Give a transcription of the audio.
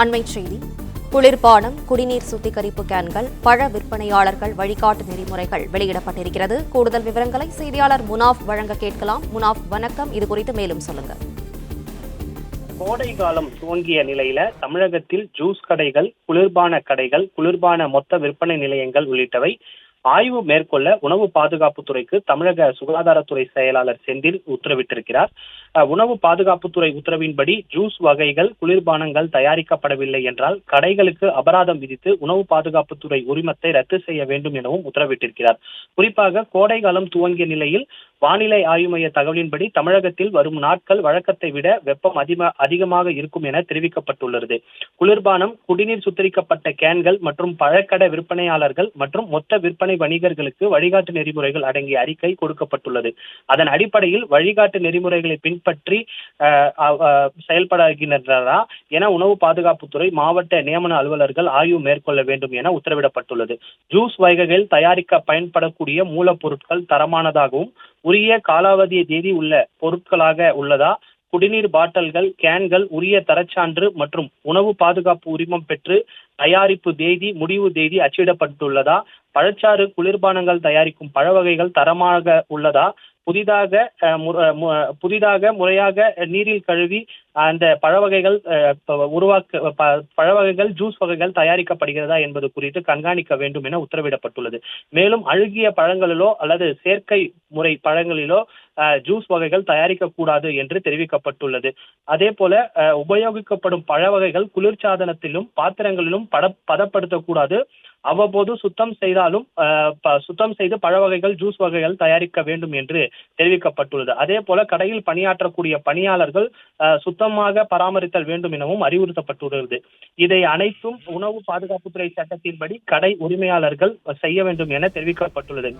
அண்மைச் செய்தி. குளிர்பானம், குடிநீர் சுத்திகரிப்பு கேன்கள், பழ விற்பனையாளர்கள் வழிகாட்டு நெறிமுறைகள் வெளியிடப்பட்டிருக்கிறது. கூடுதல் விவரங்களை செய்தியாளர் முனாஃப் வழங்க கேட்கலாம். முனாஃப், வணக்கம். இதுகுறித்து மேலும் சொல்லுங்க. கோடை காலம் துவங்கிய நிலையில தமிழகத்தில் ஜூஸ் கடைகள், குளிர்பான கடைகள், குளிர்பான மொத்த விற்பனை நிலையங்கள் உள்ளிட்டவை ஆய்வு மேற்கொள்ள உணவு பாதுகாப்புத்துறைக்கு தமிழக சுகாதாரத்துறை செயலாளர் செந்தில் உத்தரவிட்டிருக்கிறார். உணவு பாதுகாப்புத்துறை உத்தரவின்படி ஜூஸ் வகைகள், குளிர்பானங்கள் தயாரிக்கப்படவில்லை என்றால் கடைகளுக்கு அபராதம் விதித்து உணவு பாதுகாப்புத்துறை உரிமத்தை ரத்து செய்ய வேண்டும் எனவும் உத்தரவிட்டிருக்கிறார். குறிப்பாக கோடை காலம் துவங்கிய நிலையில் வானிலை ஆய்வு மைய தகவலின்படி தமிழகத்தில் வரும் நாட்கள் வழக்கத்தை விட வெப்பம் அதிகமாக இருக்கும் என தெரிவிக்கப்பட்டுள்ளது. குளிர்பானம், குடிநீர் சுத்திகரிக்கப்பட்ட கேன்கள் மற்றும் பழக்கடை விற்பனையாளர்கள் மற்றும் மொத்த விற்பனை வணிகர்களுக்கு வழிகாட்டு நெறிமுறைகள் அடங்கிய அறிக்கை கொடுக்கப்பட்டுள்ளது. அதன் அடிப்படையில் வழிகாட்டு நெறிமுறைகளை பின்பற்றி செயல்படுகின்றனரா என உணவு பாதுகாப்புத்துறை மாவட்ட நியமன அலுவலர்கள் ஆய்வு மேற்கொள்ள வேண்டும் என உத்தரவிடப்பட்டுள்ளது. ஜூஸ் வகைகள் தயாரிக்க பயன்படக்கூடிய மூலப்பொருட்கள் தரமானதாகவும் உரிய காலாவதிய தேதி உள்ள பொருட்களாக உள்ளதா, குடிநீர் பாட்டில்கள், கேன்கள் உரிய தரச்சான்று மற்றும் உணவு பாதுகாப்பு உரிமம் பெற்று தயாரிப்பு தேதி, முடிவு தேதி அச்சிடப்பட்டுள்ளதா, பழச்சாறு, குளிர்பானங்கள் தயாரிக்கும் பழ வகைகள் தரமாக உள்ளதா, புதிதாக முறையாக நீரில் கழுவி அந்த பழ வகைகள் பழ வகைகள், ஜூஸ் வகைகள் தயாரிக்கப்படுகிறதா என்பது குறித்து கண்காணிக்க வேண்டும் என உத்தரவிடப்பட்டுள்ளது. மேலும் அழுகிய பழங்களிலோ அல்லது செயற்கை முறை பழங்களிலோ ஜூஸ் வகைகள் தயாரிக்கக்கூடாது என்று தெரிவிக்கப்பட்டுள்ளது. அதே போல உபயோகிக்கப்படும் பழ வகைகள் குளிர்சாதனத்திலும் பாத்திரங்களிலும் பதப்படுத்தக்கூடாது. அவ்வப்போது சுத்தம் செய்து பழ வகைகள், ஜூஸ் வகைகள் தயாரிக்க வேண்டும் என்று தெரிவிக்கப்பட்டுள்ளது. அதே போல கடையில் பணியாற்றக்கூடிய பணியாளர்கள் சுத்தமாக பராமரித்தல் வேண்டும் எனவும் அறிவுறுத்தப்பட்டுள்ளது. இதை அனைத்தும் உணவு பாதுகாப்புத்துறை சட்டத்தின்படி கடை உரிமையாளர்கள் செய்ய வேண்டும் என தெரிவிக்கப்பட்டுள்ளது.